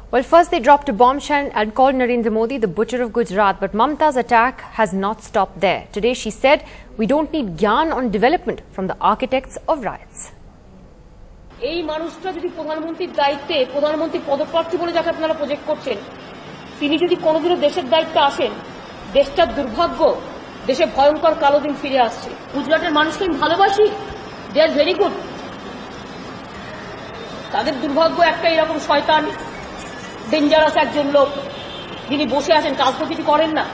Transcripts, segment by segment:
Well, first they dropped a bombshell and called Narendra Modi the butcher of Gujarat. But Mamta's attack has not stopped there. Today she said, we don't need gyan on development from the architects of riots. এই মানুষটা যদি প্রধানমন্ত্রীর দায়িত্বে প্রধানমন্ত্রী পদপ্রার্থী বলে যাকে আপনারা প্রজেক্ট করছেন তিনি যদি কোনোদিনও দেশের দায়িত্বে আসেন দেশটার দুর্ভাগ্য দেশে ভয়ঙ্কর কালো দিন ফিরে আসছে গুজরাটের মানুষকে আমি ভালোবাসি দে আর ভেরি গুড তাদের দুর্ভাগ্য একটা এরকম শয়তান ডেঞ্জারাস একজন লোক যিনি বসে আছেন রাজনীতি করেন না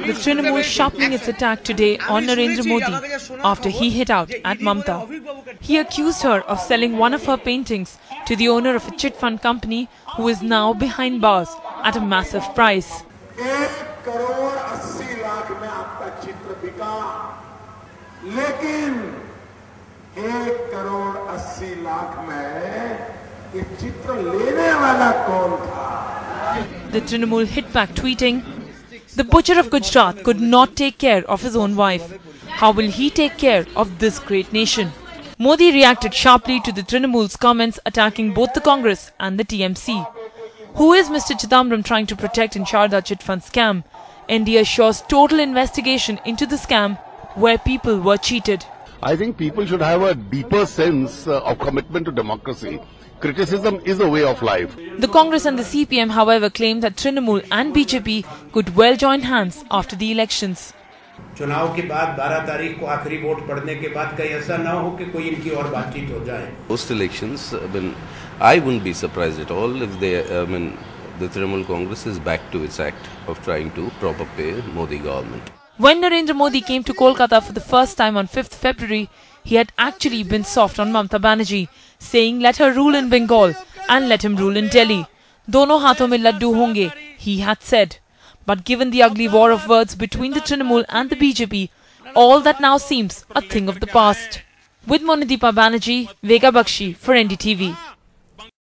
The Trinamool sharpening its attack today on Narendra Modi after he hit out at Mamta. He accused her of selling one of her paintings to the owner of a chit fund company who is now behind bars at a massive price. 1 crore 80 lakh में आपका चित्र बिका, लेकिन 1 करोड़ 80 लाख में ये चित्र लेने वाला कौन था? The Trinamool hit back tweeting, "The butcher of Gujarat could not take care of his own wife. How will he take care of this great nation?" Modi reacted sharply to the Trinamool's comments attacking both the Congress and the TMC. Who is Mr. Chidambaram trying to protect in Sharda Chit Fund scam? India assures total investigation into the scam where people were cheated. I think people should have a deeper sense of commitment to democracy. Criticism is a way of life. The Congress and the CPM, however, claimed that Trinamool and BJP could well join hands after the elections. चुनाव के बाद 12 तारीख को आखिरी vote पड़ने के बाद कहीं ऐसा ना हो कि कोई इनकी और बातचीत हो जाए. Post elections, I wouldn't be surprised at all if the Trinamool Congress is back to its act of trying to prop up a Modi government. When Narendra Modi came to Kolkata for the first time on 5th February, he had actually been soft on Mamta Banerjee, saying let her rule in Bengal and let him rule in Delhi. Dono haathon mein laddu honge, he had said. But given the ugly war of words between the Trinamool and the BJP, all that now seems a thing of the past. With Monideepa Banerjee, Vega Bakshi for NDTV.